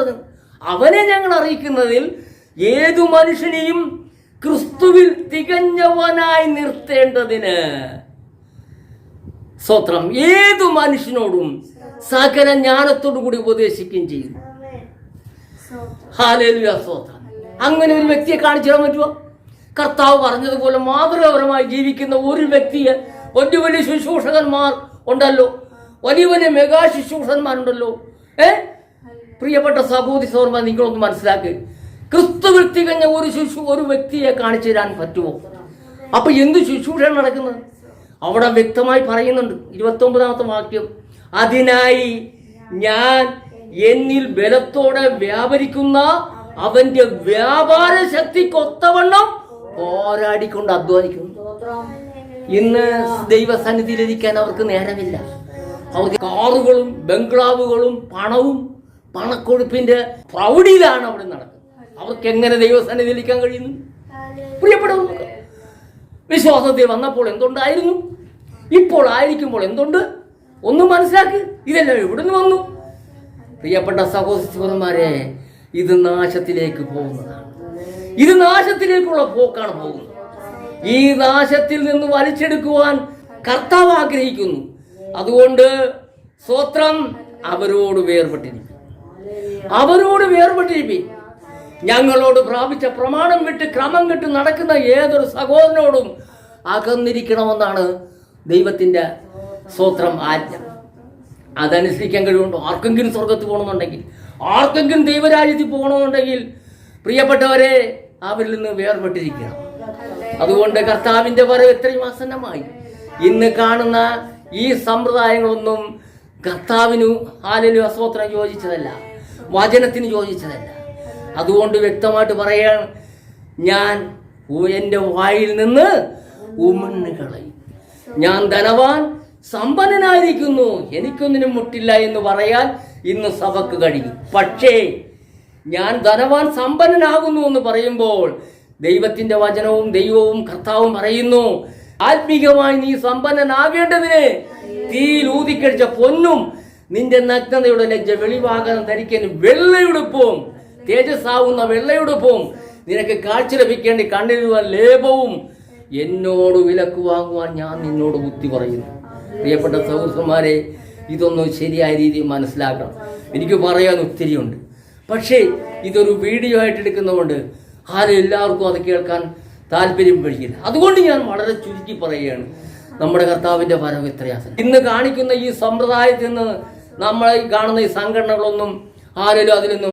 പറഞ്ഞു. അവനെ ഞങ്ങൾ അറിയിക്കുന്നതിൽ ഏതു മനുഷ്യനെയും ക്രിസ്തുവിൽ തികഞ്ഞവനായി നിർത്തേണ്ടതിന്. സ്തോത്രം. ഏതു മനുഷ്യനോടും സകല ജ്ഞാനത്തോടു കൂടി ഉപദേശിക്കുകയും ചെയ്യുന്നു. ഹല്ലേലൂയ, സ്തോത്രം. അങ്ങനെ ഒരു വ്യക്തിയെ കാണിച്ചു തരാൻ പറ്റുമോ? കർത്താവ് പറഞ്ഞതുപോലെ മാതൃകാപരമായി ജീവിക്കുന്ന ഒരു വ്യക്തിയെ, വലിയ വലിയ ശുശ്രൂഷകന്മാർ ഉണ്ടല്ലോ, വലിയ വലിയ മെഗാ ശുശ്രൂഷന്മാരുണ്ടല്ലോ. പ്രിയപ്പെട്ട സഹോദരി സഹോദരന്മാർ, നിങ്ങളൊന്ന് മനസ്സിലാക്കുക, ക്രിസ്തുവിൽ തികഞ്ഞ ഒരു വ്യക്തിയെ കാണിച്ചു തരാൻ പറ്റുമോ? അപ്പൊ എന്ത് ശുശ്രൂഷ നടക്കുന്നത്? അവിടെ വ്യക്തമായി പറയുന്നുണ്ട്, 29-ാമത്തെ വാക്യം, അതിനായി ഞാൻ എന്നിൽ ബലത്തോടെ വ്യാപരിക്കുന്ന അവന്റെ വ്യാപാര ശക്തിക്കൊത്തവണ്ണം പോരാടിക്കൊണ്ട് അധ്വാനിക്കുന്നു. ഇന്ന് ദൈവസന്നിധിയിലിരിക്കാൻ അവർക്ക് നേരമില്ല. അവർക്ക് കാറുകളും ബംഗ്ലാവുകളും പണവും പണക്കൊഴുപ്പിന്റെ പ്രൗഢിയിലാണ് അവിടെ നടക്കുന്നത്. അവർക്ക് എങ്ങനെ ദൈവസന്നിധിയിലിരിക്കാൻ കഴിയുന്നു? പ്രിയപ്പെട്ടവർക്ക്, വിശ്വാസത്തിൽ വന്നപ്പോൾ എന്തുണ്ടായിരുന്നു, ഇപ്പോൾ ആയിരിക്കുമ്പോൾ എന്തുണ്ട്? ഒന്നും മനസ്സിലാക്കി. ഇതെല്ലാം എവിടുന്ന് വന്നു? പ്രിയപ്പെട്ട സഹോദരന്മാരെ, ഇത് നാശത്തിലേക്ക് പോകുന്നതാണ്. ഇത് നാശത്തിലേക്കുള്ള പോക്കാണ് പോകുന്നത്. ഈ നാശത്തിൽ നിന്ന് വലിച്ചെടുക്കുവാൻ കർത്താവ് ആഗ്രഹിക്കുന്നു. അതുകൊണ്ട് സ്തോത്രം, അവരോട് വേർപെട്ടിരിപ്പി. ഞങ്ങളോട് പ്രാപിച്ച പ്രമാണം വിട്ട് ക്രമം വിട്ട് നടക്കുന്ന ഏതൊരു സഹോദരനോടും അകന്നിരിക്കണമെന്നാണ് ദൈവത്തിന്റെ സ്തോത്രം ആജ്ഞ. അതനുസരിക്കാൻ കഴിവുണ്ടോ? ആർക്കെങ്കിലും സ്വർഗത്ത് പോകണമെന്നുണ്ടെങ്കിൽ, ആർക്കെങ്കിലും ദൈവരാജ്യത്തിൽ പോകണമെന്നുണ്ടെങ്കിൽ, പ്രിയപ്പെട്ടവരെ, അവരിൽ നിന്ന് വേർപെട്ടിരിക്കണം. അതുകൊണ്ട് കർത്താവിന്റെ വരവ് എത്രയും ആസന്നമായി. ഇന്ന് കാണുന്ന ഈ സമ്പ്രദായങ്ങളൊന്നും കർത്താവിനു ഹല്ലേലൂയ സ്തോത്രം യോജിച്ചതല്ല, വചനത്തിന് യോജിച്ചതല്ല. അതുകൊണ്ട് വ്യക്തമായിട്ട് പറയാണ്, ഞാൻ എൻ്റെ വായിൽ നിന്ന് ഉമിഴ്ന്നു കളയും. ഞാൻ ധനവാൻ സമ്പന്നനായിരിക്കുന്നു, എനിക്കൊന്നിനും മുട്ടില്ല എന്ന് പറയാൻ ഇന്ന് സഭക്ക് കഴിയും. പക്ഷേ ഞാൻ ധനവാൻ സമ്പന്നനാകുന്നു എന്ന് പറയുമ്പോൾ ദൈവത്തിന്റെ വചനവും ദൈവവും കർത്താവും പറയുന്നു, ആത്മീകമായി നീ സമ്പന്നനാകേണ്ടതിന് തീയിൽ ഊതിക്കഴിച്ച പൊന്നും നിന്റെ നഗ്നതയുടെ ലജ്ജ വെളിവാകാൻ ധരിക്കാൻ വെള്ളയുടുപ്പും, തേജസ്സാവുന്ന വെള്ളയുടുപ്പും, നിനക്ക് കാഴ്ച ലഭിക്കേണ്ട കണ്ണിലുള്ള ലേപവും എന്നോട് വിലക്ക് വാങ്ങുവാൻ ഞാൻ നിന്നോട് ബുദ്ധി പറയുന്നു. പ്രിയപ്പെട്ട സഹോദരന്മാരെ, ഇതൊന്നും ശരിയായ രീതിയിൽ മനസ്സിലാക്കണം. എനിക്ക് പറയാൻ ഒത്തിരിയുണ്ട്. പക്ഷേ ഇതൊരു വീഡിയോ ആയിട്ട് എടുക്കുന്നതുകൊണ്ട് എല്ലാവർക്കും അത് കേൾക്കാൻ താല്പര്യം പിടിക്കില്ല. അതുകൊണ്ട് ഞാൻ വളരെ ചുരുക്കി പറയുകയാണ്, നമ്മുടെ കർത്താവിന്റെ വരവ് എത്രയാസം. ഇന്ന് കാണിക്കുന്ന ഈ സമ്പ്രദായത്തിൽ നിന്ന് നമ്മൾ കാണുന്ന ഈ സംഘടനകളൊന്നും അതിലൊന്നും